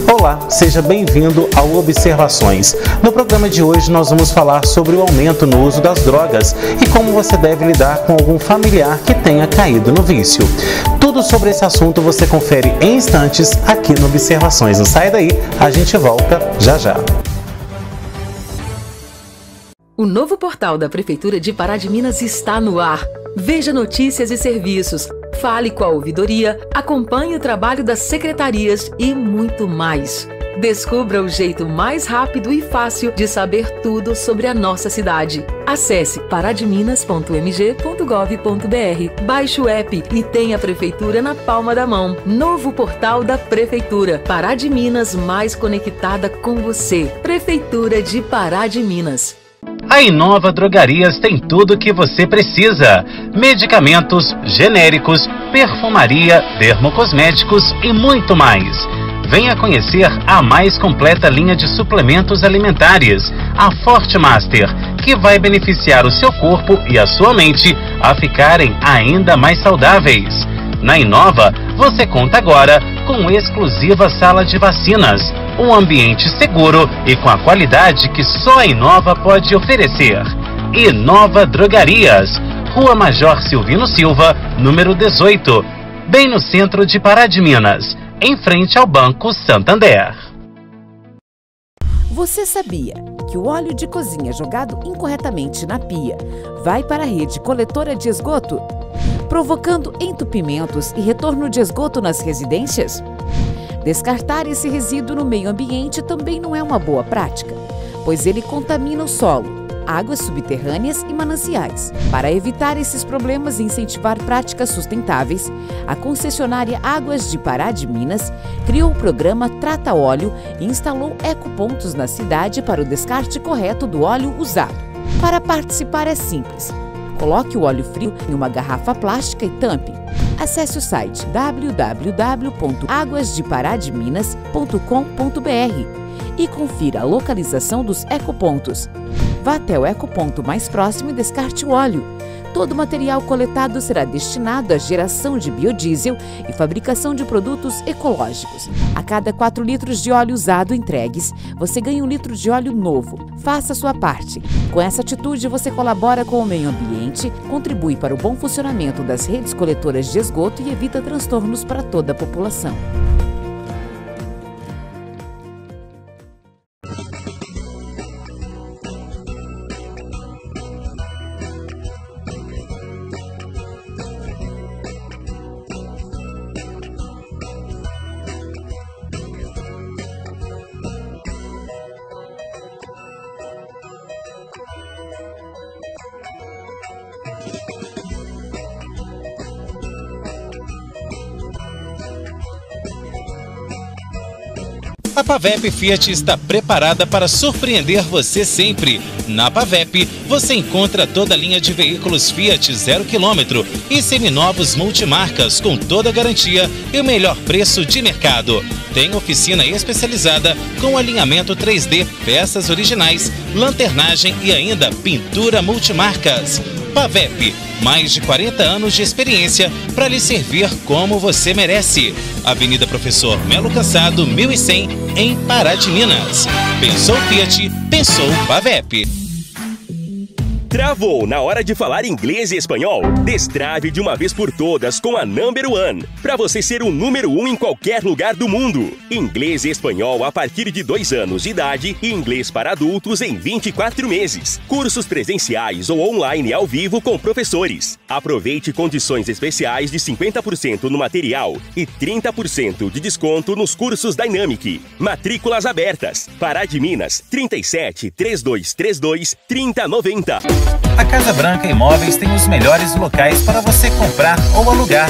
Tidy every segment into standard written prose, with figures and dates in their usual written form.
Olá, seja bem-vindo ao Observações. No programa de hoje nós vamos falar sobre o aumento no uso das drogas e como você deve lidar com algum familiar que tenha caído no vício. Tudo sobre esse assunto você confere em instantes aqui no Observações. Não sai daí, a gente volta já já. O novo portal da Prefeitura de Pará de Minas está no ar. Veja notícias e serviços, fale com a ouvidoria, acompanhe o trabalho das secretarias e muito mais. Descubra o jeito mais rápido e fácil de saber tudo sobre a nossa cidade. Acesse parademinas.mg.gov.br, baixe o app e tenha a Prefeitura na palma da mão. Novo portal da Prefeitura. Pará de Minas mais conectada com você. Prefeitura de Pará de Minas. A Inova Drogarias tem tudo o que você precisa: medicamentos, genéricos, perfumaria, dermocosméticos e muito mais. Venha conhecer a mais completa linha de suplementos alimentares, a Forte Master, que vai beneficiar o seu corpo e a sua mente a ficarem ainda mais saudáveis. Na Inova, você conta agora com exclusiva sala de vacinas, um ambiente seguro e com a qualidade que só a Inova pode oferecer. Inova Drogarias, Rua Major Silvino Silva, número 18, bem no centro de Pará de Minas, em frente ao Banco Santander. Você sabia que o óleo de cozinha jogado incorretamente na pia vai para a rede coletora de esgoto, provocando entupimentos e retorno de esgoto nas residências? Descartar esse resíduo no meio ambiente também não é uma boa prática, pois ele contamina o solo, águas subterrâneas e mananciais. Para evitar esses problemas e incentivar práticas sustentáveis, a concessionária Águas de Pará de Minas criou o programa Trata Óleo e instalou ecopontos na cidade para o descarte correto do óleo usado. Para participar é simples. Coloque o óleo frio em uma garrafa plástica e tampe. Acesse o site www.aguasdeparademinas.com.br e confira a localização dos ecopontos. Vá até o ecoponto mais próximo e descarte o óleo. Todo o material coletado será destinado à geração de biodiesel e fabricação de produtos ecológicos. A cada 4 litros de óleo usado entregues, você ganha 1 litro de óleo novo. Faça a sua parte. Com essa atitude, você colabora com o meio ambiente, contribui para o bom funcionamento das redes coletoras de esgoto e evita transtornos para toda a população. A Pavep Fiat está preparada para surpreender você sempre. Na Pavep, você encontra toda a linha de veículos Fiat 0 km e seminovos multimarcas com toda a garantia e o melhor preço de mercado. Tem oficina especializada com alinhamento 3D, peças originais, lanternagem e ainda pintura multimarcas. Pavep, mais de 40 anos de experiência para lhe servir como você merece. Avenida Professor Melo Cassado, 1100, em Pará de Minas. Pensou Fiat, pensou Pavep. Travou na hora de falar inglês e espanhol? Destrave de uma vez por todas com a Number One, para você ser o número 1 em qualquer lugar do mundo. Inglês e espanhol a partir de 2 anos de idade e inglês para adultos em 24 meses. Cursos presenciais ou online ao vivo com professores. Aproveite condições especiais de 50% no material e 30% de desconto nos cursos Dynamic. Matrículas abertas. Pará de Minas, 37 3232 3090. A Casa Branca Imóveis tem os melhores locais para você comprar ou alugar.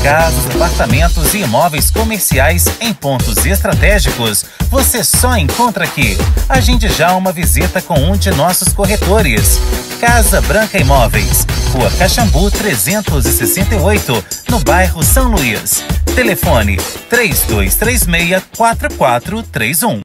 Casas, apartamentos e imóveis comerciais em pontos estratégicos, você só encontra aqui. Agende já uma visita com um de nossos corretores. Casa Branca Imóveis, Rua Caxambu 368, no bairro São Luís. Telefone 3236-4431.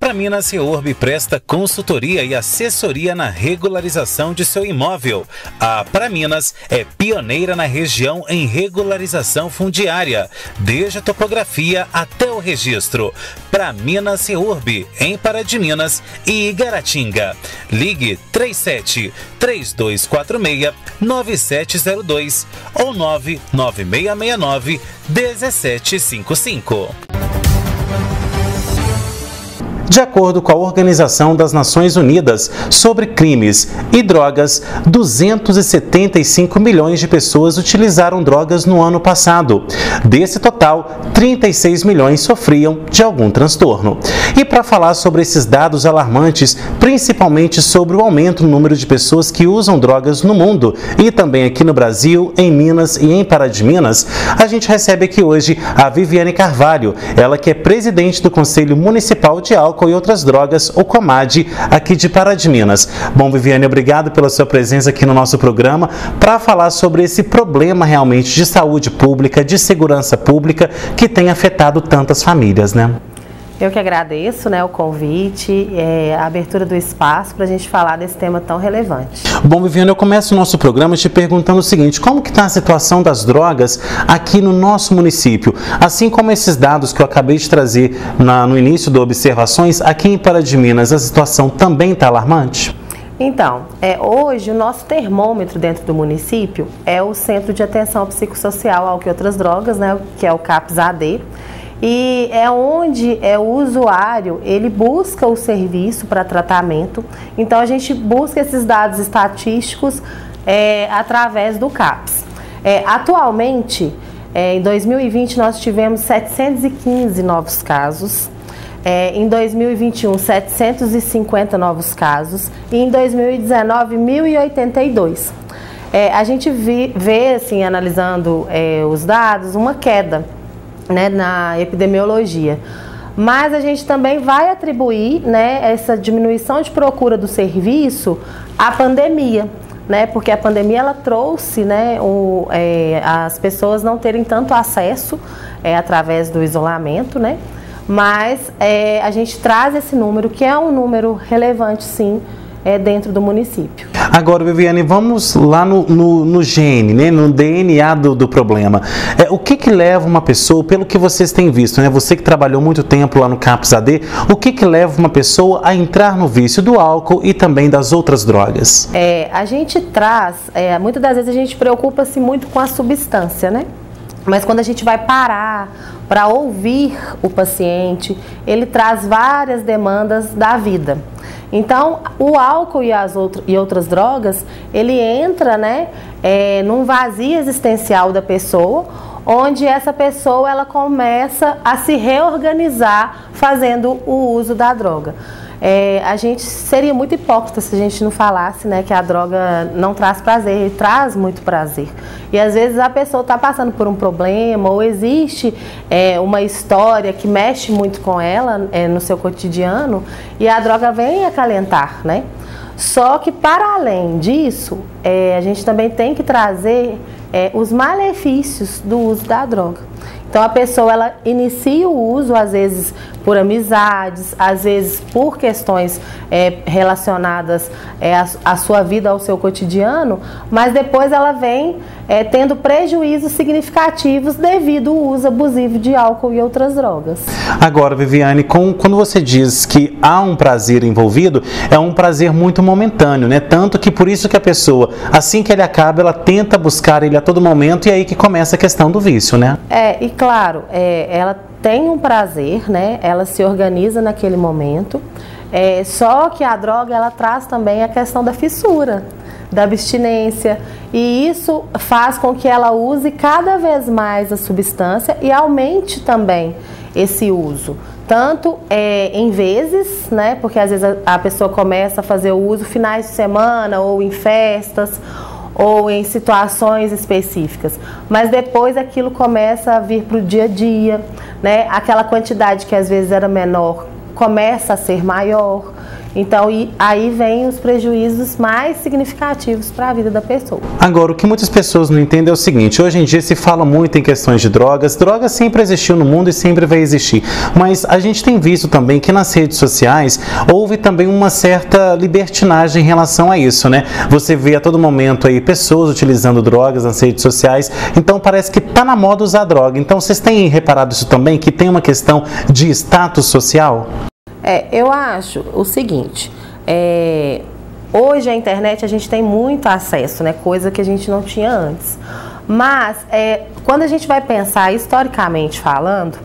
Praminas Reurb presta consultoria e assessoria na regularização de seu imóvel. A Praminas é pioneira na região em regularização fundiária, desde a topografia até o registro. Praminas Reurb, em Pará de Minas e Igaratinga. Ligue 37 3246 9702 ou 99669 1755. De acordo com a Organização das Nações Unidas sobre Crimes e Drogas, 275 milhões de pessoas utilizaram drogas no ano passado. Desse total, 36 milhões sofriam de algum transtorno. E para falar sobre esses dados alarmantes, principalmente sobre o aumento no número de pessoas que usam drogas no mundo e também aqui no Brasil, em Minas e em Pará de Minas, a gente recebe aqui hoje a Viviane Carvalho, ela que é presidente do Conselho Municipal de Álcool e Outras Drogas, o COMAD, aqui de Pará de Minas. Bom, Viviane, obrigado pela sua presença aqui no nosso programa para falar sobre esse problema realmente de saúde pública, de segurança pública, que tem afetado tantas famílias, né? Eu que agradeço, o convite, a abertura do espaço para a gente falar desse tema tão relevante. Bom, Viviane, eu começo o nosso programa te perguntando o seguinte: como que está a situação das drogas aqui no nosso município? Assim como esses dados que eu acabei de trazer no início do Observações, aqui em Pará de Minas, a situação também está alarmante? Então, hoje o nosso termômetro dentro do município é o Centro de Atenção Psicossocial Álcool e Outras Drogas, que é o CAPS-AD. E é onde o usuário, ele busca o serviço para tratamento. Então a gente busca esses dados estatísticos através do CAPS. Atualmente, em 2020 nós tivemos 715 novos casos. Em 2021, 750 novos casos. E em 2019, 1.082. A gente vê, assim, analisando os dados, uma queda, na epidemiologia. Mas a gente também vai atribuir, essa diminuição de procura do serviço à pandemia, porque a pandemia ela trouxe, as pessoas não terem tanto acesso através do isolamento, mas a gente traz esse número, que é um número relevante, sim, dentro do município. Agora, Viviane, vamos lá no gene, no DNA do problema. O que leva uma pessoa, pelo que vocês têm visto, você que trabalhou muito tempo lá no CAPS-AD, o que leva uma pessoa a entrar no vício do álcool e também das outras drogas? A gente traz, muitas das vezes a gente preocupa-se muito com a substância, Mas quando a gente vai parar para ouvir o paciente, ele traz várias demandas da vida. Então, o álcool e outras drogas, ele entra, num vazio existencial da pessoa, onde essa pessoa ela começa a se reorganizar fazendo o uso da droga. A gente seria muito hipócrita se a gente não falasse, que a droga não traz prazer, ele traz muito prazer. E às vezes a pessoa está passando por um problema ou existe uma história que mexe muito com ela no seu cotidiano e a droga vem acalentar, Só que para além disso, a gente também tem que trazer os malefícios do uso da droga. Então a pessoa ela inicia o uso às vezes por amizades, às vezes por questões relacionadas à sua vida, ao seu cotidiano, mas depois ela vem tendo prejuízos significativos devido ao uso abusivo de álcool e outras drogas. Agora, Viviane, quando você diz que há um prazer envolvido, é um prazer muito momentâneo, Tanto que por isso que a pessoa, assim que ele acaba, ela tenta buscar ele a todo momento e é aí que começa a questão do vício, E claro, ela tem um prazer, Ela se organiza naquele momento, só que a droga ela traz também a questão da fissura, da abstinência, e isso faz com que ela use cada vez mais a substância e aumente também esse uso. Tanto em vezes, porque às vezes a pessoa começa a fazer o uso finais de semana ou em festas, ou em situações específicas, mas depois aquilo começa a vir para o dia a dia, Aquela quantidade que às vezes era menor começa a ser maior, Então, aí vem os prejuízos mais significativos para a vida da pessoa. Agora, o que muitas pessoas não entendem é o seguinte: hoje em dia se fala muito em questões de drogas. Drogas sempre existiu no mundo e sempre vai existir. Mas a gente tem visto também que nas redes sociais houve também uma certa libertinagem em relação a isso, né? Você vê a todo momento aí pessoas utilizando drogas nas redes sociais, então parece que tá na moda usar droga. Então, vocês têm reparado isso também, que tem uma questão de status social? Eu acho o seguinte, hoje a internet a gente tem muito acesso, né, coisa que a gente não tinha antes. Mas quando a gente vai pensar historicamente falando,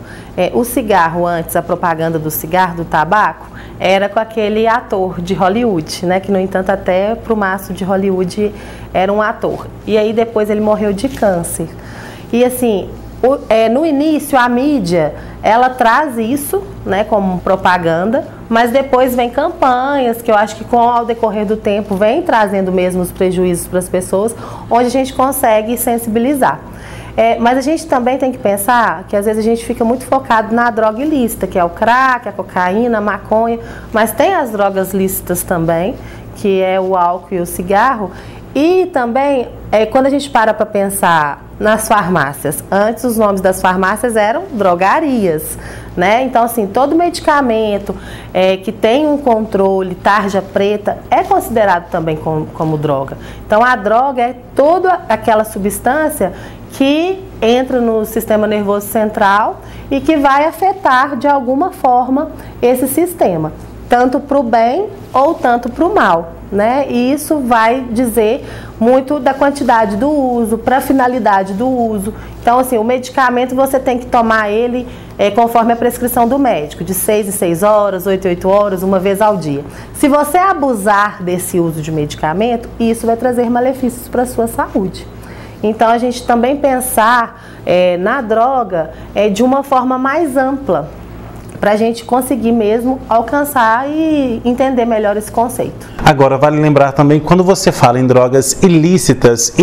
o cigarro antes, a propaganda do cigarro, do tabaco, era com aquele ator de Hollywood, né, que no entanto até pro maço de Hollywood era um ator. E aí depois ele morreu de câncer. E assim, no início a mídia, ela traz isso, né, como propaganda, mas depois vem campanhas que eu acho que ao decorrer do tempo vem trazendo mesmo os prejuízos para as pessoas, onde a gente consegue sensibilizar. Mas a gente também tem que pensar que às vezes a gente fica muito focado na droga ilícita, que é o crack, a cocaína, a maconha, mas tem as drogas lícitas também, que é o álcool e o cigarro. E também, quando a gente para pensar nas farmácias, antes os nomes das farmácias eram drogarias, né? Então, assim, todo medicamento que tem um controle, tarja preta, é considerado também como droga. Então, a droga é toda aquela substância que entra no sistema nervoso central e que vai afetar de alguma forma esse sistema, tanto para o bem ou tanto para o mal, né? E isso vai dizer muito da quantidade do uso, para a finalidade do uso. Então, assim, o medicamento você tem que tomar ele conforme a prescrição do médico, de 6 em 6 horas, 8 em 8 horas, uma vez ao dia. Se você abusar desse uso de medicamento, isso vai trazer malefícios para a sua saúde. Então, a gente também pensar na droga de uma forma mais ampla, para a gente conseguir mesmo alcançar e entender melhor esse conceito. Agora, vale lembrar também, quando você fala em drogas ilícitas,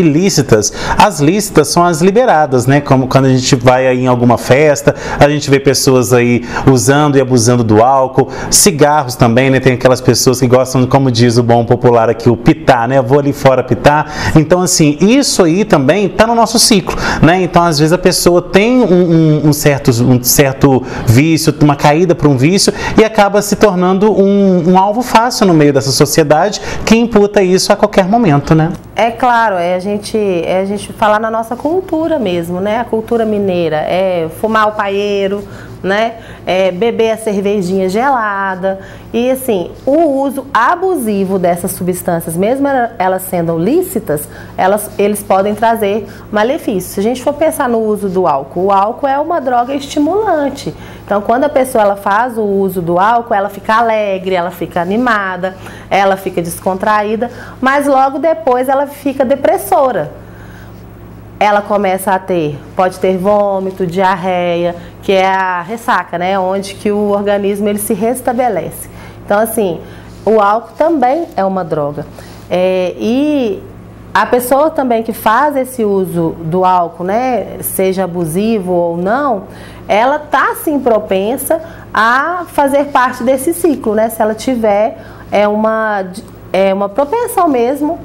as lícitas são as liberadas, né? Como quando a gente vai aí em alguma festa, a gente vê pessoas aí usando e abusando do álcool, cigarros também, né? Tem aquelas pessoas que gostam, como diz o bom popular aqui, o pitar, né? Eu vou ali fora pitar. Então, assim, isso aí também está no nosso ciclo, né? Então, às vezes a pessoa tem um certo vício, uma caída para um vício e acaba se tornando um alvo fácil no meio dessa sociedade que imputa isso a qualquer momento, né? É claro, a gente falar na nossa cultura mesmo, né? A cultura mineira fumar o paieiro, né? Beber a cervejinha gelada. E assim, o uso abusivo dessas substâncias, mesmo elas sendo lícitas, eles podem trazer malefícios. Se a gente for pensar no uso do álcool, o álcool é uma droga estimulante. Então, quando a pessoa ela faz o uso do álcool, ela fica alegre, ela fica animada, ela fica descontraída, mas logo depois ela fica depressora. Ela começa pode ter vômito, diarreia, que é a ressaca, né? Onde que o organismo ele se restabelece. Então, assim, o álcool também é uma droga. E a pessoa também que faz esse uso do álcool, né, seja abusivo ou não, ela está sim propensa a fazer parte desse ciclo, né? Se ela tiver uma propensão mesmo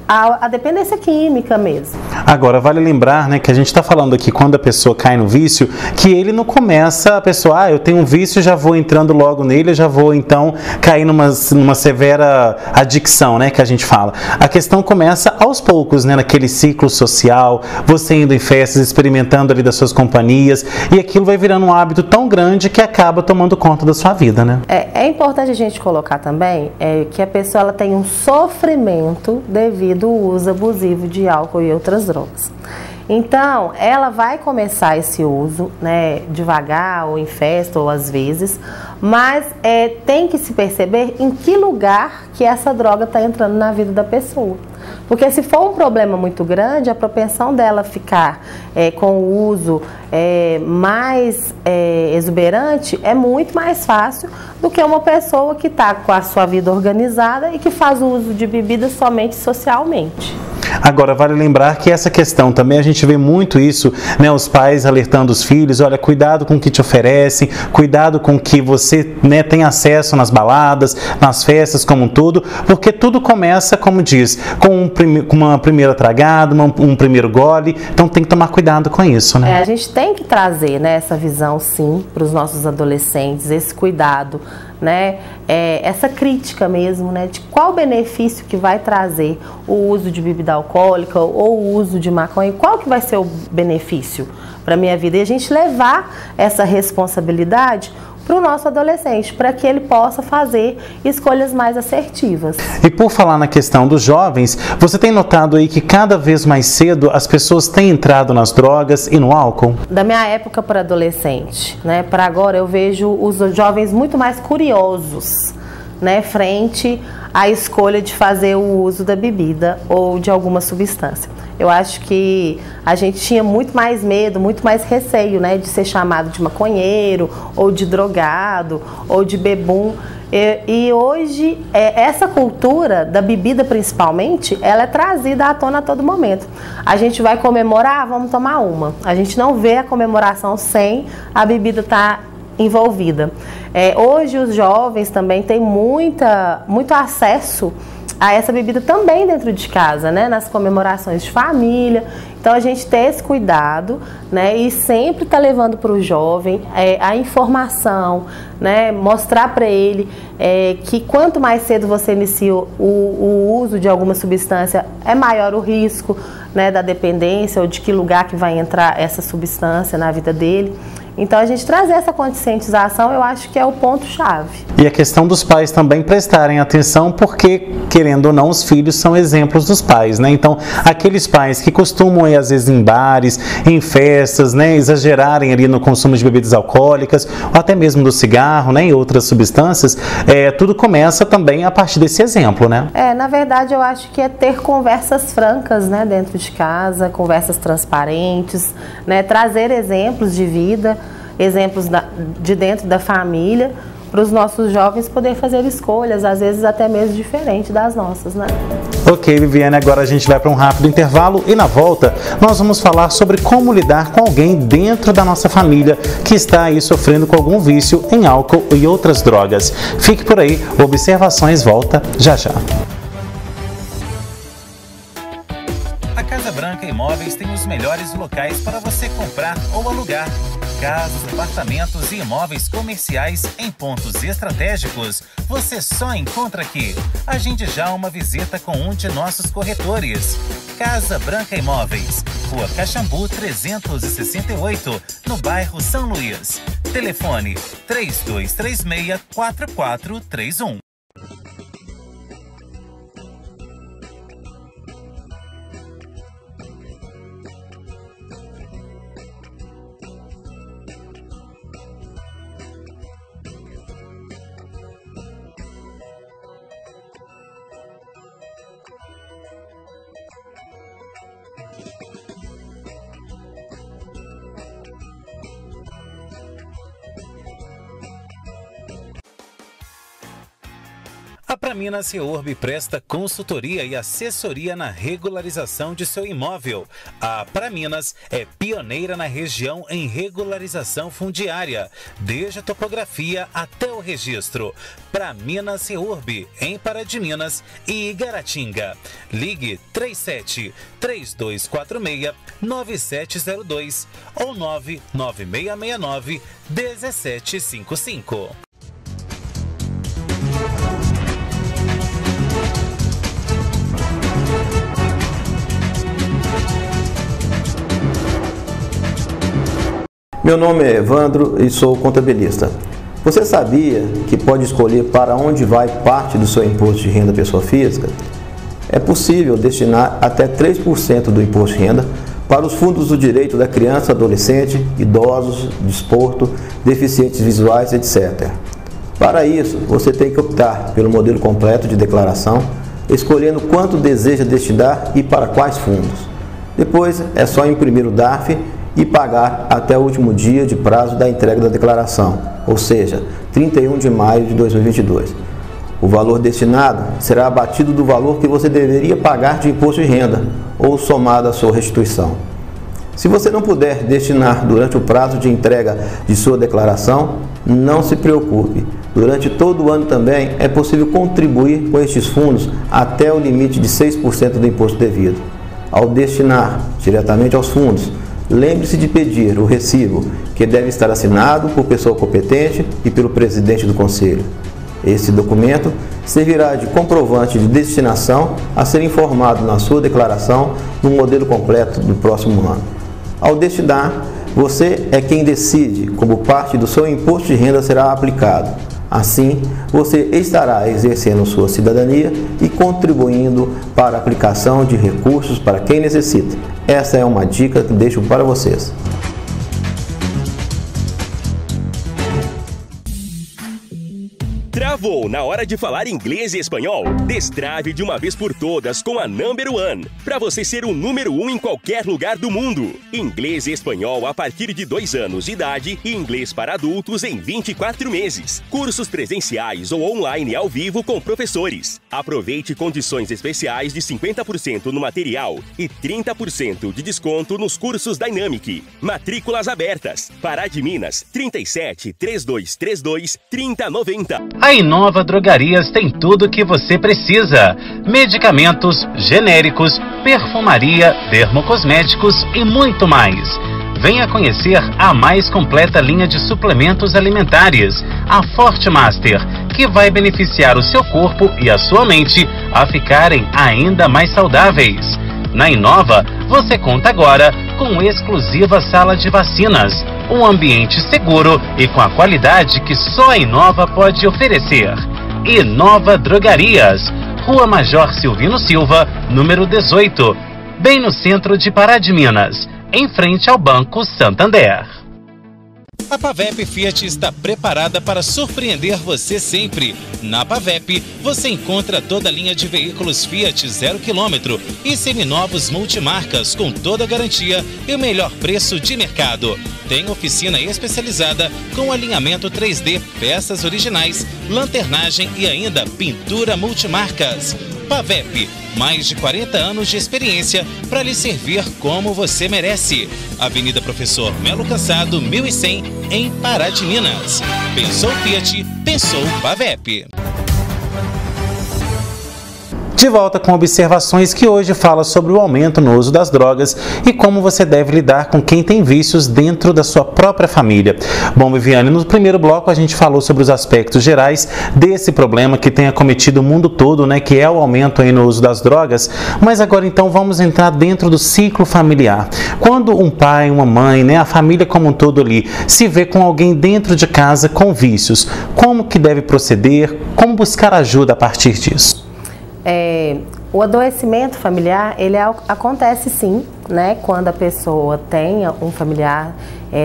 a dependência química mesmo. Agora, vale lembrar, né, que a gente está falando aqui, quando a pessoa cai no vício, que ele não começa, a pessoa, eu tenho um vício, já vou entrando logo nele, já vou então cair numa severa adicção, né, que a gente fala. A questão começa aos poucos, né, naquele ciclo social, você indo em festas, experimentando ali das suas companhias, e aquilo vai virando um hábito tão grande que acaba tomando conta da sua vida, né? É importante a gente colocar também que a pessoa ela tem um sofrimento devido ao uso abusivo de álcool e outras drogas. Então, ela vai começar esse uso, né, devagar, ou em festa, ou às vezes, mas tem que se perceber em que lugar que essa droga está entrando na vida da pessoa. Porque se for um problema muito grande, a propensão dela ficar com o uso mais exuberante é muito mais fácil do que uma pessoa que está com a sua vida organizada e que faz o uso de bebidas somente socialmente. Agora, vale lembrar que essa questão também, a gente vê muito isso, né? Os pais alertando os filhos, olha, cuidado com o que te oferecem, cuidado com o que você, né, tem acesso nas baladas, nas festas como um todo, porque tudo começa, como diz, com uma primeira tragada, um primeiro gole, então tem que tomar cuidado com isso, né? A gente tem que trazer, né, essa visão, sim, para os nossos adolescentes, esse cuidado, né, essa crítica mesmo, né, de qual benefício que vai trazer o uso de bebida alcoólica ou o uso de maconha, qual que vai ser o benefício para a minha vida, e a gente levar essa responsabilidade para o nosso adolescente, para que ele possa fazer escolhas mais assertivas. E por falar na questão dos jovens, você tem notado aí que cada vez mais cedo as pessoas têm entrado nas drogas e no álcool? Da minha época para adolescente, né, para agora eu vejo os jovens muito mais curiosos, né, frente à escolha de fazer o uso da bebida ou de alguma substância. Eu acho que a gente tinha muito mais medo, muito mais receio, né, de ser chamado de maconheiro, ou de drogado, ou de bebum. E hoje, essa cultura da bebida principalmente, ela é trazida à tona a todo momento. A gente vai comemorar, vamos tomar uma. A gente não vê a comemoração sem a bebida estar envolvida. Hoje os jovens também têm muito acesso a essa bebida também dentro de casa, né? Nas comemorações de família. Então a gente tem esse cuidado, né? E sempre tá levando para o jovem a informação, né? Mostrar para ele que quanto mais cedo você inicia o uso de alguma substância, é maior o risco, né, da dependência ou de que lugar que vai entrar essa substância na vida dele. Então, a gente trazer essa conscientização, eu acho que é o ponto-chave. E a questão dos pais também prestarem atenção, porque, querendo ou não, os filhos são exemplos dos pais, né? Então, aqueles pais que costumam ir, às vezes, em bares, em festas, né, exagerarem ali no consumo de bebidas alcoólicas, ou até mesmo do cigarro, né, e outras substâncias, tudo começa também a partir desse exemplo, né? Na verdade, eu acho que é ter conversas francas, né, dentro de casa, conversas transparentes, né, trazer exemplos de vida, exemplos de dentro da família, para os nossos jovens poder fazer escolhas, às vezes até mesmo diferentes das nossas, né? Ok, Viviane, agora a gente vai para um rápido intervalo e na volta nós vamos falar sobre como lidar com alguém dentro da nossa família que está aí sofrendo com algum vício em álcool e outras drogas. Fique por aí, Observações volta já já. A Casa Branca Imóveis tem os melhores locais para você comprar ou alugar. Casas, apartamentos e imóveis comerciais em pontos estratégicos, você só encontra aqui. Agende já uma visita com um de nossos corretores. Casa Branca Imóveis, Rua Caxambu 368, no bairro São Luís. Telefone 3236-4431. A Praminas Reurb presta consultoria e assessoria na regularização de seu imóvel. A Praminas é pioneira na região em regularização fundiária, desde a topografia até o registro. Praminas Reurb, em Pará de Minas e Igaratinga. Ligue 37-3246-9702 ou 99669-1755. Meu nome é Evandro e sou contabilista. Você sabia que pode escolher para onde vai parte do seu imposto de renda pessoa física? É possível destinar até 3% do imposto de renda para os fundos do direito da criança, adolescente, idosos, desporto, deficientes visuais, etc. Para isso, você tem que optar pelo modelo completo de declaração, escolhendo quanto deseja destinar e para quais fundos. Depois, é só imprimir o DARF e pagar até o último dia de prazo da entrega da declaração, ou seja, 31 de maio de 2022. O valor destinado será abatido do valor que você deveria pagar de imposto de renda ou somado à sua restituição. Se você não puder destinar durante o prazo de entrega de sua declaração, não se preocupe. Durante todo o ano também é possível contribuir com estes fundos até o limite de 6% do imposto devido. Ao destinar diretamente aos fundos, lembre-se de pedir o recibo, que deve estar assinado por pessoa competente e pelo presidente do conselho. Esse documento servirá de comprovante de destinação a ser informado na sua declaração no modelo completo do próximo ano. Ao destinar, você é quem decide como parte do seu imposto de renda será aplicado. Assim, você estará exercendo sua cidadania e contribuindo para a aplicação de recursos para quem necessita. Essa é uma dica que deixo para vocês. Travou na hora de falar inglês e espanhol? Destrave de uma vez por todas com a Number One, para você ser o número 1 em qualquer lugar do mundo. Inglês e espanhol a partir de 2 anos de idade e inglês para adultos em 24 meses. Cursos presenciais ou online ao vivo com professores. Aproveite condições especiais de 50% no material e 30% de desconto nos cursos Dynamic. Matrículas abertas. Pará de Minas, 37 3232 3090. A Inova Drogarias tem tudo o que você precisa: medicamentos, genéricos, perfumaria, dermocosméticos e muito mais. Venha conhecer a mais completa linha de suplementos alimentares, a Forte Master, que vai beneficiar o seu corpo e a sua mente a ficarem ainda mais saudáveis. Na Inova, você conta agora com exclusiva sala de vacinas, um ambiente seguro e com a qualidade que só a Inova pode oferecer. Inova Drogarias, Rua Major Silvino Silva, número 18, bem no centro de Pará de Minas, em frente ao Banco Santander. A Pavep Fiat está preparada para surpreender você sempre. Na Pavep, você encontra toda a linha de veículos Fiat 0 km e seminovos multimarcas com toda a garantia e o melhor preço de mercado. Tem oficina especializada com alinhamento 3D, peças originais, lanternagem e ainda pintura multimarcas. Pavep, mais de 40 anos de experiência para lhe servir como você merece. Avenida Professor Melo Cansado, 1100, em Pará de Minas. Pensou Fiat, pensou Pavep. De volta com observações que hoje fala sobre o aumento no uso das drogas e como você deve lidar com quem tem vícios dentro da sua própria família. Bom, Viviane, no primeiro bloco a gente falou sobre os aspectos gerais desse problema que tem acometido o mundo todo, né, que é o aumento aí no uso das drogas, mas agora então vamos entrar dentro do ciclo familiar. Quando um pai, uma mãe, né, a família como um todo ali, se vê com alguém dentro de casa com vícios, como que deve proceder, como buscar ajuda a partir disso? O adoecimento familiar, ele acontece sim, né, quando a pessoa tenha um familiar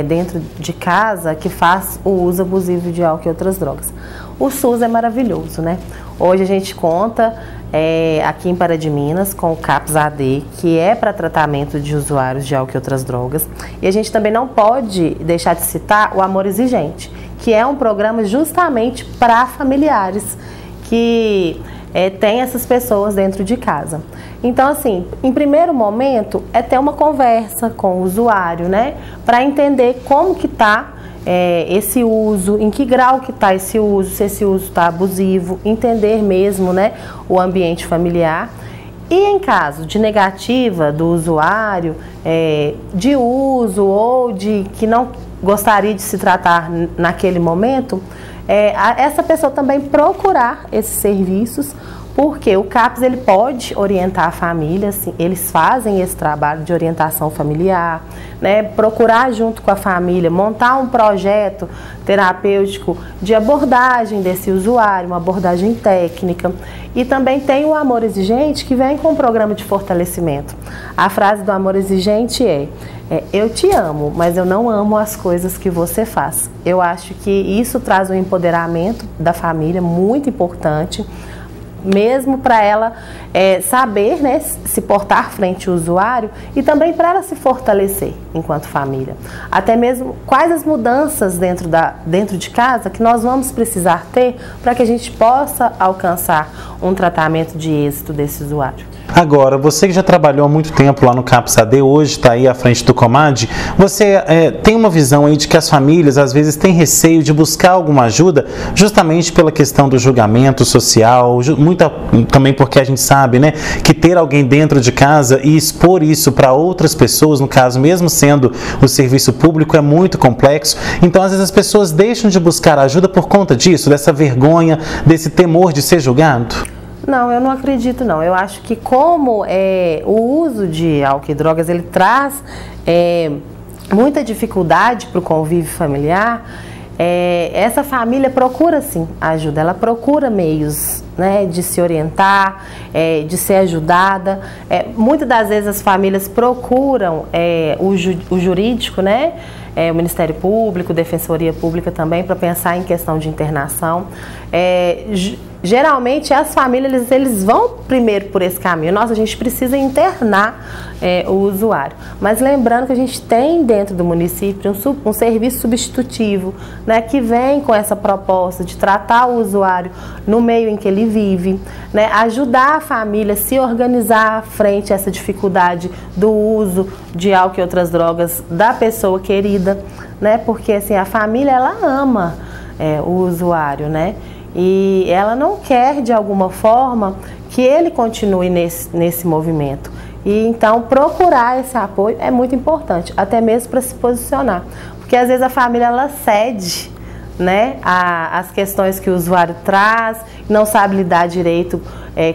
dentro de casa que faz o uso abusivo de álcool e outras drogas. O SUS é maravilhoso, né? Hoje a gente conta aqui em Pará de Minas com o CAPS AD, que é para tratamento de usuários de álcool e outras drogas. E a gente também não pode deixar de citar o Amor Exigente, que é um programa justamente para familiares que tem essas pessoas dentro de casa. Então, assim, em primeiro momento, é ter uma conversa com o usuário, né? Para entender como que está esse uso, em que grau que está esse uso, se esse uso está abusivo, entender mesmo, né, o ambiente familiar. E em caso de negativa do usuário, de uso ou de que não gostaria de se tratar naquele momento, essa pessoa também procurar esses serviços, porque o CAPS ele pode orientar a família, assim, eles fazem esse trabalho de orientação familiar, né, procurar junto com a família, montar um projeto terapêutico de abordagem desse usuário, uma abordagem técnica. E também tem o Amor Exigente, que vem com um programa de fortalecimento. A frase do Amor Exigente eu te amo, mas eu não amo as coisas que você faz. Eu acho que isso traz um empoderamento da família muito importante. mesmo para ela saber, né, se portar frente ao usuário e também para ela se fortalecer enquanto família. Até mesmo quais as mudanças dentro de casa que nós vamos precisar ter para que a gente possa alcançar um tratamento de êxito desse usuário. Agora, você que já trabalhou há muito tempo lá no CAPS-AD, hoje está aí à frente do Comad, você tem uma visão aí de que as famílias às vezes têm receio de buscar alguma ajuda justamente pela questão do julgamento social, também porque a gente sabe, né, que ter alguém dentro de casa e expor isso para outras pessoas, no caso mesmo sendo o serviço público, é muito complexo. Então às vezes as pessoas deixam de buscar ajuda por conta disso, dessa vergonha, desse temor de ser julgado. Não, eu não acredito não. Eu acho que como o uso de álcool e drogas, ele traz muita dificuldade para o convívio familiar, essa família procura sim ajuda, ela procura meios, né, de se orientar, de ser ajudada. Muitas das vezes as famílias procuram o jurídico, né, o Ministério Público, Defensoria Pública também, para pensar em questão de internação. Geralmente as famílias eles vão primeiro por esse caminho. Nossa, a gente precisa internar o usuário. Mas lembrando que a gente tem dentro do município um serviço substitutivo, né, que vem com essa proposta de tratar o usuário no meio em que ele vive, né, ajudar a família a se organizar frente a essa dificuldade do uso de álcool e outras drogas da pessoa querida, né, porque assim, a família ela ama o usuário, né? E ela não quer, de alguma forma, que ele continue nesse movimento. E então procurar esse apoio é muito importante, até mesmo para se posicionar. Porque às vezes a família ela cede, né, as questões que o usuário traz, não sabe lidar direito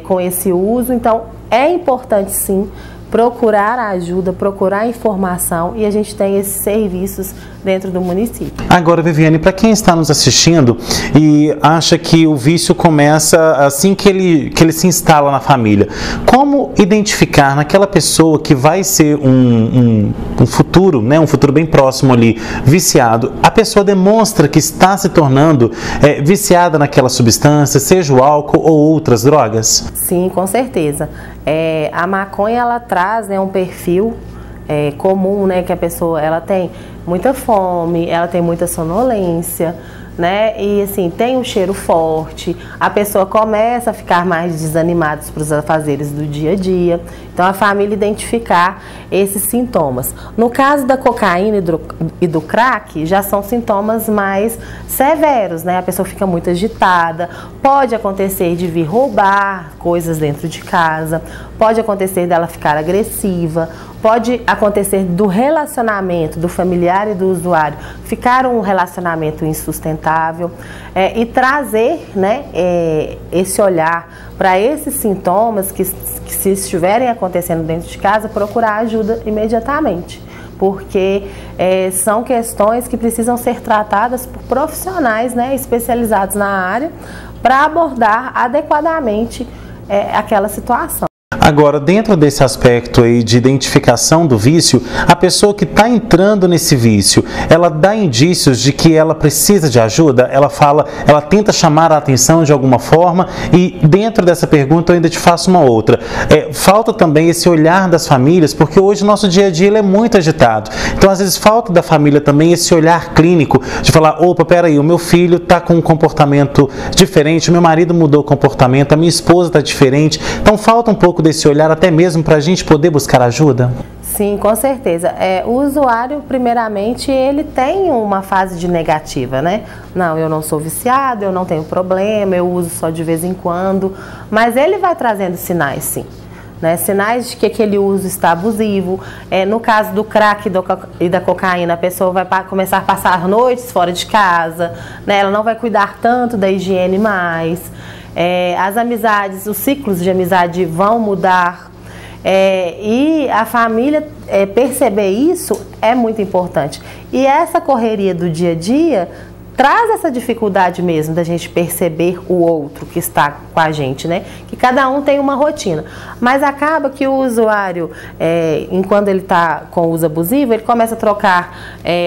com esse uso. Então é importante sim procurar a ajuda, procurar a informação, e a gente tem esses serviços dentro do município. Agora, Viviane, para quem está nos assistindo e acha que o vício começa assim que ele se instala na família, como identificar naquela pessoa que vai ser um futuro, né, um futuro bem próximo ali, viciado, a pessoa demonstra que está se tornando viciada naquela substância, seja o álcool ou outras drogas? Sim, com certeza. A maconha ela traz, né, um perfil comum, né, que a pessoa ela tem muita fome, ela tem muita sonolência, né, e assim, tem um cheiro forte, a pessoa começa a ficar mais desanimada para os afazeres do dia a dia. Então a família identificar esses sintomas. No caso da cocaína e do crack, já são sintomas mais severos, né? A pessoa fica muito agitada, pode acontecer de vir roubar coisas dentro de casa, pode acontecer dela ficar agressiva, pode acontecer do relacionamento do familiar e do usuário ficar um relacionamento insustentável, e trazer, né, esse olhar para esses sintomas que se estiverem acontecendo dentro de casa, procurar ajuda imediatamente, porque são questões que precisam ser tratadas por profissionais, né, especializados na área para abordar adequadamente aquela situação. Agora, dentro desse aspecto aí de identificação do vício, a pessoa que está entrando nesse vício, ela dá indícios de que ela precisa de ajuda? Ela tenta chamar a atenção de alguma forma? E dentro dessa pergunta eu ainda te faço uma outra. Falta também esse olhar das famílias, porque hoje o nosso dia a dia ele é muito agitado. Então, às vezes, falta da família também esse olhar clínico de falar, opa, peraí, o meu filho está com um comportamento diferente, o meu marido mudou o comportamento, a minha esposa está diferente. Então, falta um pouco desse olhar até mesmo para a gente poder buscar ajuda? Sim, com certeza. O usuário, primeiramente, ele tem uma fase de negativa, né? Não, eu não sou viciado, eu não tenho problema, eu uso só de vez em quando, mas ele vai trazendo sinais, sim. Né? Sinais de que aquele uso está abusivo. No caso do crack e da cocaína, a pessoa vai começar a passar noites fora de casa, né? Ela não vai cuidar tanto da higiene mais. As amizades, os ciclos de amizade vão mudar, e a família perceber isso é muito importante. E essa correria do dia a dia traz essa dificuldade mesmo da gente perceber o outro que está com a gente, né? Que cada um tem uma rotina. Mas acaba que o usuário, enquanto ele está com uso abusivo, ele começa a trocar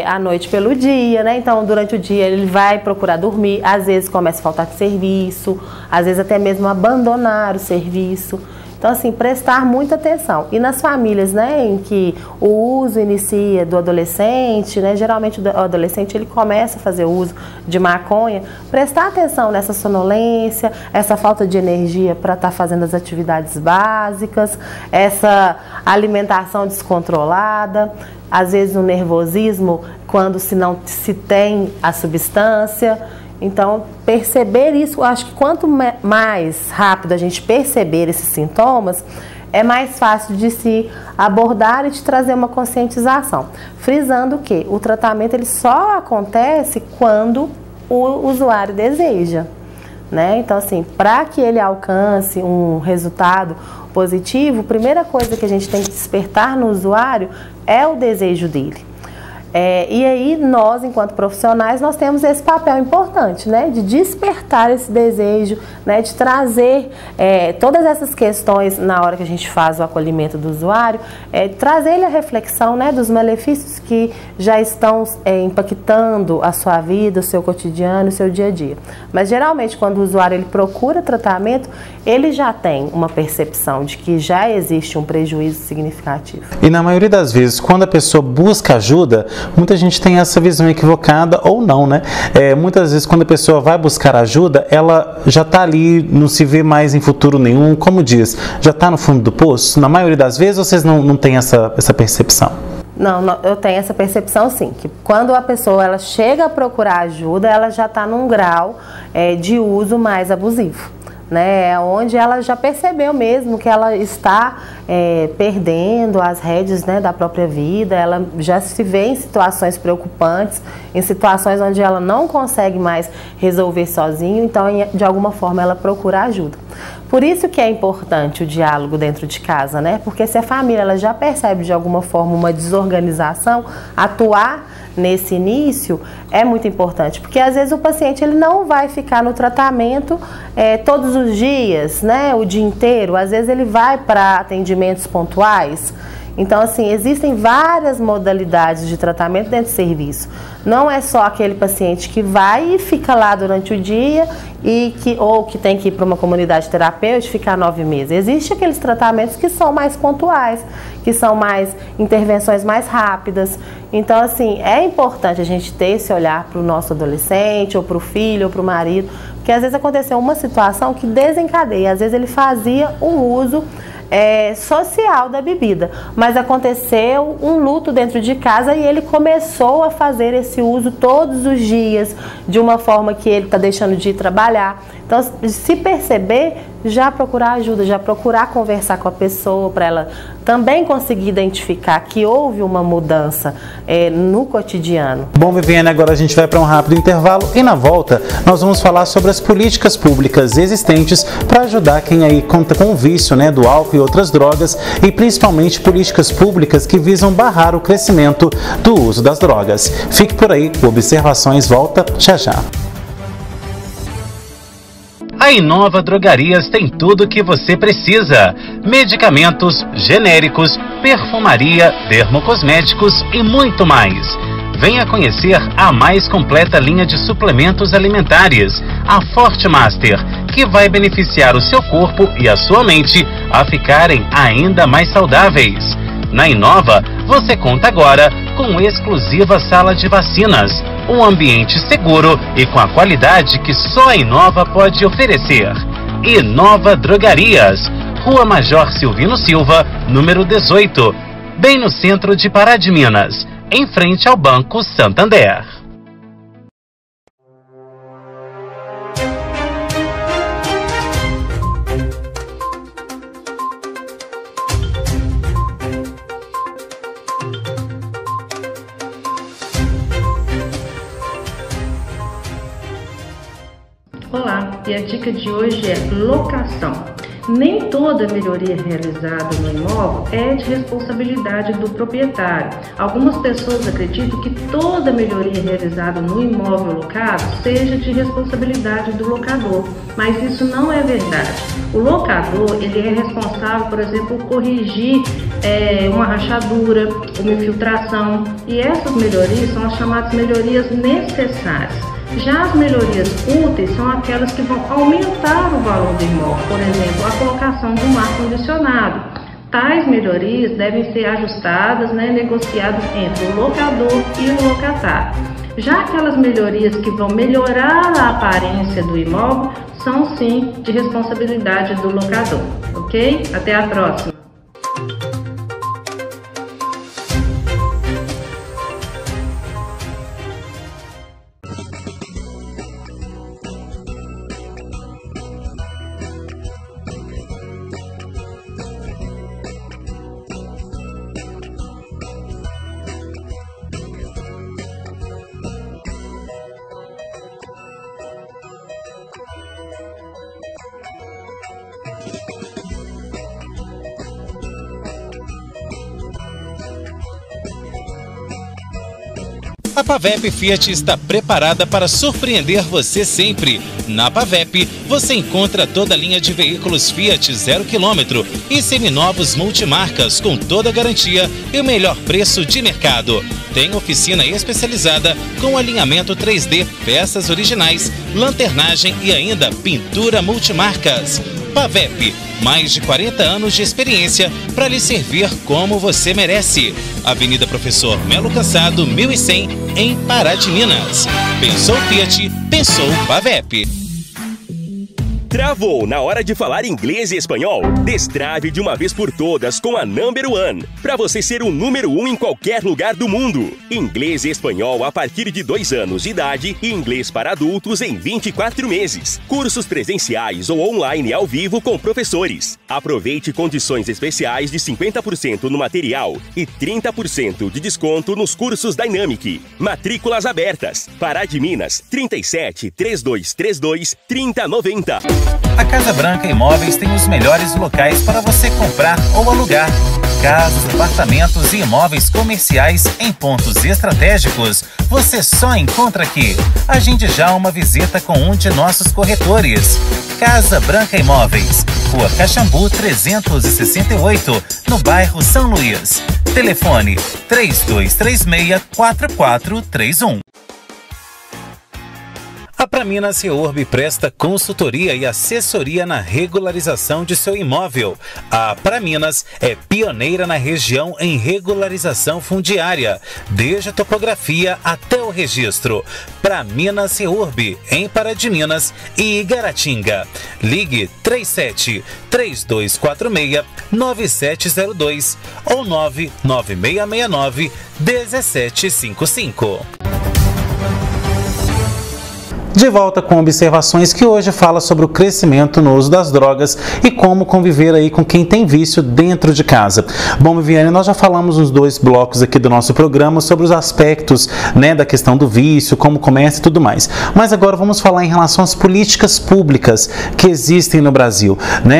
a noite pelo dia, né? Então, durante o dia ele vai procurar dormir, às vezes começa a faltar de serviço, às vezes até mesmo abandonar o serviço. Então, assim, prestar muita atenção. E nas famílias, né, em que o uso inicia do adolescente, né, geralmente o adolescente ele começa a fazer uso de maconha, prestar atenção nessa sonolência, essa falta de energia para estar fazendo as atividades básicas, essa alimentação descontrolada, às vezes um nervosismo quando não se tem a substância. Então, perceber isso, eu acho que quanto mais rápido a gente perceber esses sintomas, é mais fácil de se abordar e de trazer uma conscientização. Frisando que o tratamento ele só acontece quando o usuário deseja, né? Então, assim, para que ele alcance um resultado positivo, a primeira coisa que a gente tem que despertar no usuário é o desejo dele. E aí nós, enquanto profissionais, nós temos esse papel importante, né, de despertar esse desejo, né, de trazer todas essas questões na hora que a gente faz o acolhimento do usuário, trazer ele a reflexão, né, dos malefícios que já estão impactando a sua vida, o seu cotidiano, o seu dia a dia. Mas geralmente quando o usuário ele procura tratamento, ele já tem uma percepção de que já existe um prejuízo significativo. E na maioria das vezes, quando a pessoa busca ajuda, muita gente tem essa visão equivocada ou não, né? Muitas vezes quando a pessoa vai buscar ajuda, ela já está ali, não se vê mais em futuro nenhum, como diz, já está no fundo do poço? Na maioria das vezes vocês não têm essa percepção? Não, eu tenho essa percepção sim, que quando a pessoa ela chega a procurar ajuda, ela já está num grau de uso mais abusivo, né? Onde ela já percebeu mesmo que ela está perdendo as rédeas, né, da própria vida, ela já se vê em situações preocupantes, em situações onde ela não consegue mais resolver sozinho, então de alguma forma ela procura ajuda. Por isso que é importante o diálogo dentro de casa, né? Porque se a família ela já percebe de alguma forma uma desorganização, atuar nesse início é muito importante, porque às vezes o paciente ele não vai ficar no tratamento todos os dias, né, o dia inteiro, às vezes ele vai para atendimentos pontuais. Então, assim, existem várias modalidades de tratamento dentro do serviço. Não é só aquele paciente que vai e fica lá durante o dia ou que tem que ir para uma comunidade terapêutica e ficar 9 meses. Existem aqueles tratamentos que são mais pontuais, que são mais intervenções mais rápidas. Então, assim, é importante a gente ter esse olhar para o nosso adolescente, ou para o filho, ou para o marido, porque às vezes aconteceu uma situação que desencadeia. Às vezes ele fazia um uso social da bebida, mas aconteceu um luto dentro de casa e ele começou a fazer esse uso todos os dias, de uma forma que ele está deixando de ir trabalhar. Então, se perceber, já procurar ajuda, já procurar conversar com a pessoa para ela também conseguir identificar que houve uma mudança no cotidiano. Bom, Viviane, agora a gente vai para um rápido intervalo e na volta nós vamos falar sobre as políticas públicas existentes para ajudar quem aí conta com o vício, né, do álcool e outras drogas, e principalmente políticas públicas que visam barrar o crescimento do uso das drogas. Fique por aí, o Observações volta já já. A Inova Drogarias tem tudo o que você precisa: medicamentos, genéricos, perfumaria, dermocosméticos e muito mais. Venha conhecer a mais completa linha de suplementos alimentares, a Fortmaster, que vai beneficiar o seu corpo e a sua mente a ficarem ainda mais saudáveis. Na Inova, você conta agora com exclusiva sala de vacinas, um ambiente seguro e com a qualidade que só a Inova pode oferecer. Inova Drogarias, Rua Major Silvino Silva, número 18, bem no centro de Pará de Minas, em frente ao Banco Santander. Olá, e a dica de hoje é locação. Nem toda melhoria realizada no imóvel é de responsabilidade do proprietário. Algumas pessoas acreditam que toda melhoria realizada no imóvel locado seja de responsabilidade do locador, mas isso não é verdade. O locador, ele é responsável, por exemplo, por corrigir uma rachadura, uma infiltração, e essas melhorias são as chamadas melhorias necessárias. Já as melhorias úteis são aquelas que vão aumentar o valor do imóvel, por exemplo, a colocação de um ar-condicionado. Tais melhorias devem ser ajustadas, negociadas entre o locador e o locatário. Já aquelas melhorias que vão melhorar a aparência do imóvel são sim de responsabilidade do locador, ok? Até a próxima! A Pavep Fiat está preparada para surpreender você sempre. Na Pavep, você encontra toda a linha de veículos Fiat 0 km e seminovos multimarcas com toda a garantia e o melhor preço de mercado. Tem oficina especializada com alinhamento 3D, peças originais, lanternagem e ainda pintura multimarcas. Pavep, mais de 40 anos de experiência para lhe servir como você merece. Avenida Professor Melo Cassado, 1100, em Pará de Minas. Pensou Fiat, pensou Pavep. Travou na hora de falar inglês e espanhol? Destrave de uma vez por todas com a Number One, para você ser o número 1 em qualquer lugar do mundo. Inglês e espanhol a partir de 2 anos de idade e inglês para adultos em 24 meses. Cursos presenciais ou online ao vivo com professores. Aproveite condições especiais de 50% no material e 30% de desconto nos cursos Dynamic. Matrículas abertas. Pará de Minas, 37 3232 3090. A Casa Branca Imóveis tem os melhores locais para você comprar ou alugar. Casas, apartamentos e imóveis comerciais em pontos estratégicos, você só encontra aqui. Agende já uma visita com um de nossos corretores. Casa Branca Imóveis, Rua Caxambu 368, no bairro São Luís. Telefone 3236-4431. A Praminas Reurb presta consultoria e assessoria na regularização de seu imóvel. A Praminas é pioneira na região em regularização fundiária, desde a topografia até o registro. Praminas Reurb, em Pará de Minas e Igaratinga. Ligue 37-3246-9702 ou 99669-1755. De volta com observações que hoje fala sobre o crescimento no uso das drogas e como conviver aí com quem tem vício dentro de casa. Bom, Viviane, nós já falamos nos 2 blocos aqui do nosso programa sobre os aspectos, da questão do vício, como começa e tudo mais. Mas agora vamos falar em relação às políticas públicas que existem no Brasil,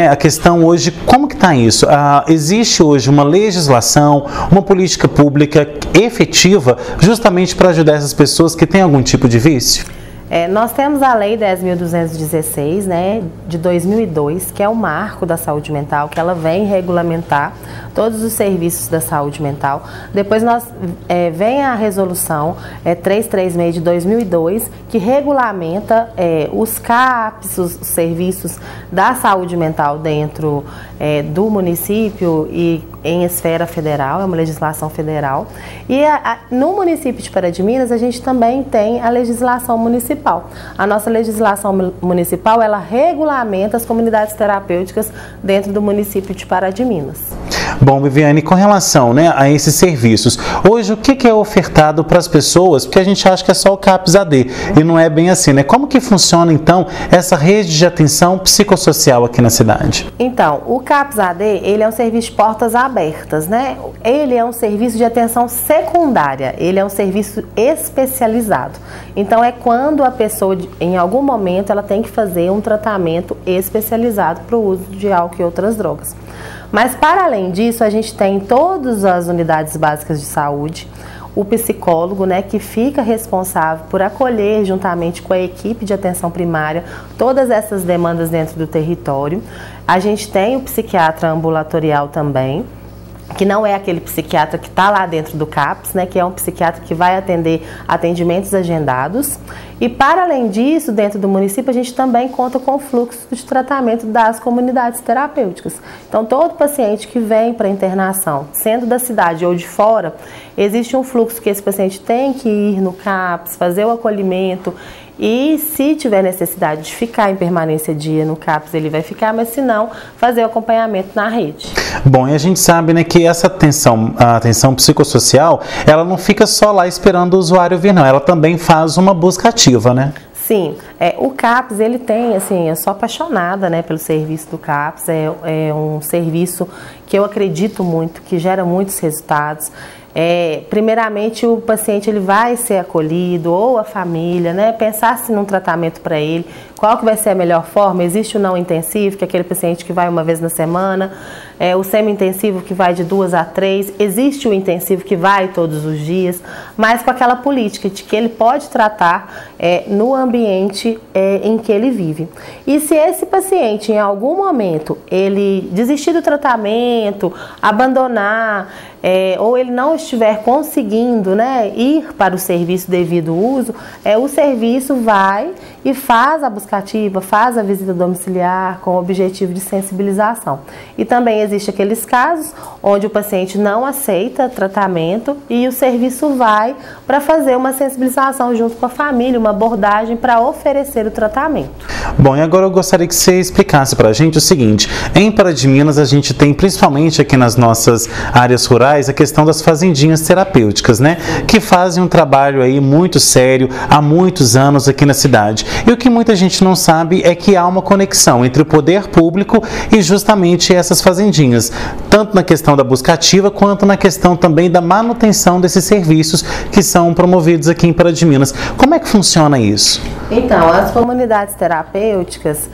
A questão hoje, como que está isso? Existe hoje uma legislação, uma política pública efetiva justamente para ajudar essas pessoas que têm algum tipo de vício? Nós temos a Lei 10.216, de 2002, que é o marco da saúde mental, que ela vem regulamentar todos os serviços da saúde mental. Depois vem a resolução 336 de 2002, que regulamenta os CAPs, os serviços da saúde mental dentro do município e em esfera federal, é uma legislação federal. E no município de Pará de Minas, a gente também tem a legislação municipal. A nossa legislação municipal, ela regulamenta as comunidades terapêuticas dentro do município de Pará de Minas. Bom, Viviane, com relação, né, a esses serviços, hoje o que é ofertado para as pessoas? Porque a gente acha que é só o CAPS-AD e não é bem assim, né? Como que funciona, então, essa rede de atenção psicossocial aqui na cidade? Então, o CAPS-AD, ele é um serviço de portas abertas, né? Ele é um serviço de atenção secundária, ele é um serviço especializado. Então, é quando a pessoa, em algum momento, ela tem que fazer um tratamento especializado para o uso de álcool e outras drogas. Mas, para além disso, a gente tem em todas as unidades básicas de saúde o psicólogo, né, que fica responsável por acolher, juntamente com a equipe de atenção primária, todas essas demandas dentro do território. A gente tem o psiquiatra ambulatorial também, que não é aquele psiquiatra que está lá dentro do CAPS, né, que é um psiquiatra que vai atender atendimentos agendados. E, para além disso, dentro do município, a gente também conta com o fluxo de tratamento das comunidades terapêuticas. Então, todo paciente que vem para internação, sendo da cidade ou de fora, existe um fluxo que esse paciente tem que ir no CAPS, fazer o acolhimento. E se tiver necessidade de ficar em permanência dia no CAPS, ele vai ficar, mas se não, fazer o acompanhamento na rede. Bom, e a gente sabe, né, que essa a atenção psicossocial, ela não fica só lá esperando o usuário vir, não. Ela também faz uma busca ativa, né? Sim, o CAPS, ele tem, assim, eu sou apaixonada, né, pelo serviço do CAPS, é um serviço que eu acredito muito, que gera muitos resultados. Primeiramente, o paciente ele vai ser acolhido, ou a família, né, pensar-se num tratamento para ele, qual que vai ser a melhor forma. Existe o não intensivo, que é aquele paciente que vai uma vez na semana, o semi-intensivo que vai de 2 a 3, existe o intensivo que vai todos os dias, mas com aquela política de que ele pode tratar no ambiente em que ele vive. E se esse paciente, em algum momento, ele desistir do tratamento, abandonar, ou ele não estiver conseguindo, né, ir para o serviço devido uso, o serviço vai e faz a buscativa, faz a visita domiciliar com o objetivo de sensibilização. E também existe aqueles casos onde o paciente não aceita tratamento e o serviço vai para fazer uma sensibilização junto com a família, uma abordagem para oferecer o tratamento. Bom, e agora eu gostaria que você explicasse para a gente o seguinte: em Pará de Minas a gente tem, principalmente aqui nas nossas áreas rurais, a questão das fazendinhas terapêuticas, né? Que fazem um trabalho aí muito sério há muitos anos aqui na cidade. E o que muita gente não sabe é que há uma conexão entre o poder público e justamente essas fazendinhas, tanto na questão da busca ativa, quanto na questão também da manutenção desses serviços que são promovidos aqui em Pará de Minas. Como é que funciona isso? Então, as comunidades terapêuticas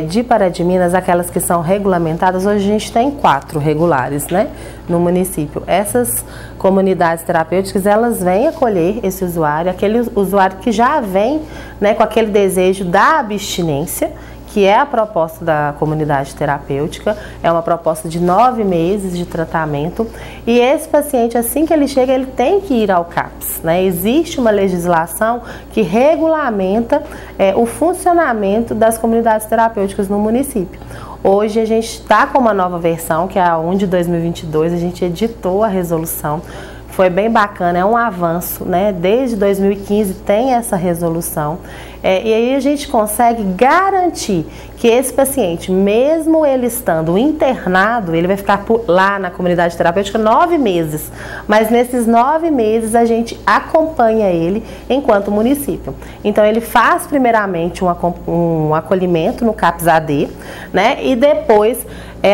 de Pará de Minas, aquelas que são regulamentadas, hoje a gente tem 4 regulares, né, no município. Essas comunidades terapêuticas, elas vêm acolher esse usuário, aquele usuário que já vem, né, com aquele desejo da abstinência, que é a proposta da comunidade terapêutica. É uma proposta de 9 meses de tratamento, e esse paciente, assim que ele chega, ele tem que ir ao CAPS, né? Existe uma legislação que regulamenta o funcionamento das comunidades terapêuticas no município. Hoje a gente está com uma nova versão, que é a 1 de 2022, a gente editou a resolução. Foi bem bacana, é um avanço, né? Desde 2015 tem essa resolução. E aí a gente consegue garantir que esse paciente, mesmo ele estando internado, ele vai ficar lá na comunidade terapêutica 9 meses. Mas nesses 9 meses a gente acompanha ele enquanto município. Então ele faz primeiramente um acolhimento no CAPS-AD, né? E depois,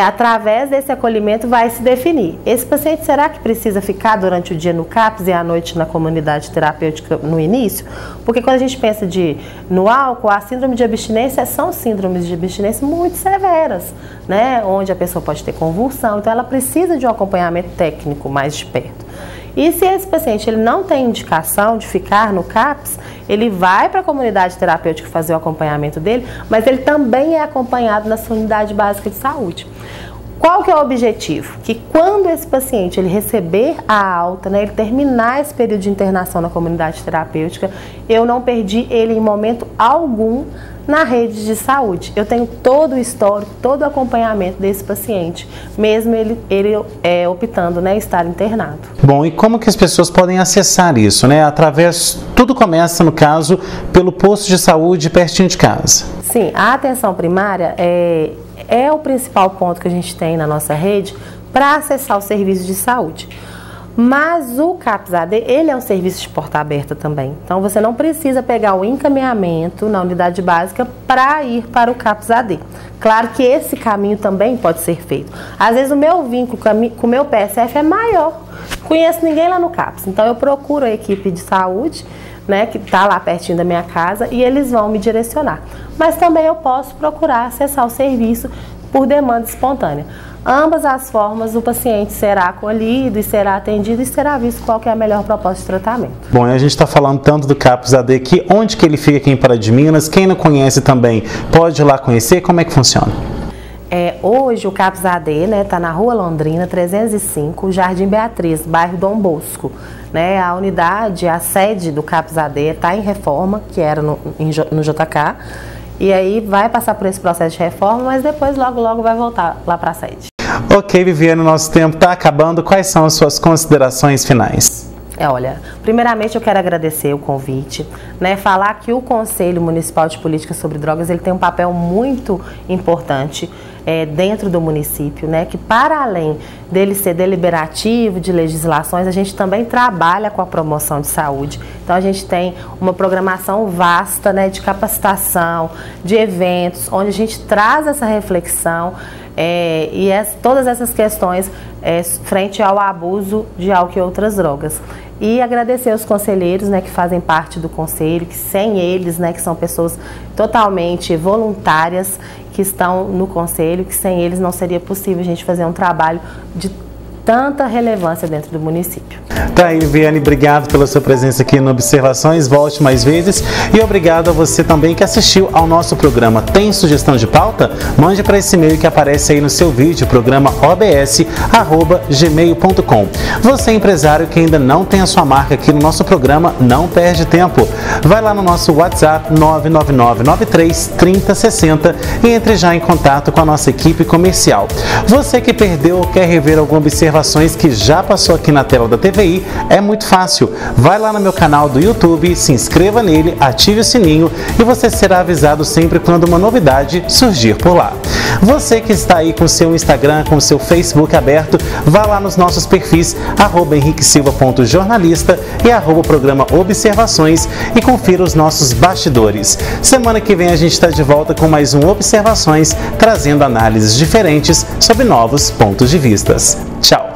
através desse acolhimento, vai se definir: esse paciente, será que precisa ficar durante o dia no CAPS e à noite na comunidade terapêutica no início? Porque quando a gente pensa no álcool, a síndrome de abstinência são síndromes de abstinência muito severas, né? Onde a pessoa pode ter convulsão, então ela precisa de um acompanhamento técnico mais de perto. E se esse paciente ele não tem indicação de ficar no CAPS, ele vai para a comunidade terapêutica fazer o acompanhamento dele, mas ele também é acompanhado na sua unidade básica de saúde. Qual que é o objetivo? Que quando esse paciente ele receber a alta, né, ele terminar esse período de internação na comunidade terapêutica, eu não perdi ele em momento algum na rede de saúde. Eu tenho todo o histórico, todo o acompanhamento desse paciente, mesmo ele optando, né, estar internado. Bom, e como que as pessoas podem acessar isso, né? Tudo começa, no caso, pelo posto de saúde pertinho de casa. Sim, a atenção primária é o principal ponto que a gente tem na nossa rede, para acessar o serviço de saúde. Mas o CAPS-AD, ele é um serviço de porta aberta também. Então, você não precisa pegar o encaminhamento na unidade básica para ir para o CAPS-AD. Claro que esse caminho também pode ser feito. Às vezes, o meu vínculo com o meu PSF é maior. Conheço ninguém lá no CAPS. Então, eu procuro a equipe de saúde, né, que está lá pertinho da minha casa, e eles vão me direcionar. Mas também eu posso procurar acessar o serviço por demanda espontânea. Ambas as formas, o paciente será acolhido e será atendido e será visto qual que é a melhor proposta de tratamento. Bom, a gente está falando tanto do CAPS-AD aqui, onde que ele fica aqui em Pará de Minas? Quem não conhece também pode ir lá conhecer, como é que funciona? Hoje o CAPS-AD está na Rua Londrina, 305, Jardim Beatriz, bairro Dom Bosco. A unidade, a sede do CAPS-AD está em reforma, que era no JK. E aí vai passar por esse processo de reforma, mas depois logo vai voltar lá para a sede. Ok, Viviane, nosso tempo está acabando. Quais são as suas considerações finais? Olha, primeiramente eu quero agradecer o convite, falar que o Conselho Municipal de Política sobre Drogas ele tem um papel muito importante dentro do município, que para além dele ser deliberativo de legislações, a gente também trabalha com a promoção de saúde. Então a gente tem uma programação vasta de capacitação, de eventos, onde a gente traz essa reflexão todas essas questões frente ao abuso de álcool e outras drogas. E agradecer aos conselheiros que fazem parte do conselho, que sem eles, que são pessoas totalmente voluntárias que estão no conselho, que sem eles não seria possível a gente fazer um trabalho de tanta relevância dentro do município. Tá aí, Viviane, obrigado pela sua presença aqui no Observações, volte mais vezes e obrigado a você também que assistiu ao nosso programa. Tem sugestão de pauta? Mande para esse e-mail que aparece aí no seu vídeo, programa obs@gmail.com. Você, empresário que ainda não tem a sua marca aqui no nosso programa, não perde tempo. Vai lá no nosso WhatsApp 999933060 e entre já em contato com a nossa equipe comercial. Você que perdeu ou quer rever alguma observações que já passou aqui na tela da TVI, é muito fácil. Vai lá no meu canal do YouTube, se inscreva nele, ative o sininho e você será avisado sempre quando uma novidade surgir por lá. Você que está aí com seu Instagram, com seu Facebook aberto, vá lá nos nossos perfis @henriquesilva.jornalista e @programa Observações e confira os nossos bastidores. Semana que vem a gente está de volta com mais um Observações, trazendo análises diferentes sobre novos pontos de vistas. Tchau!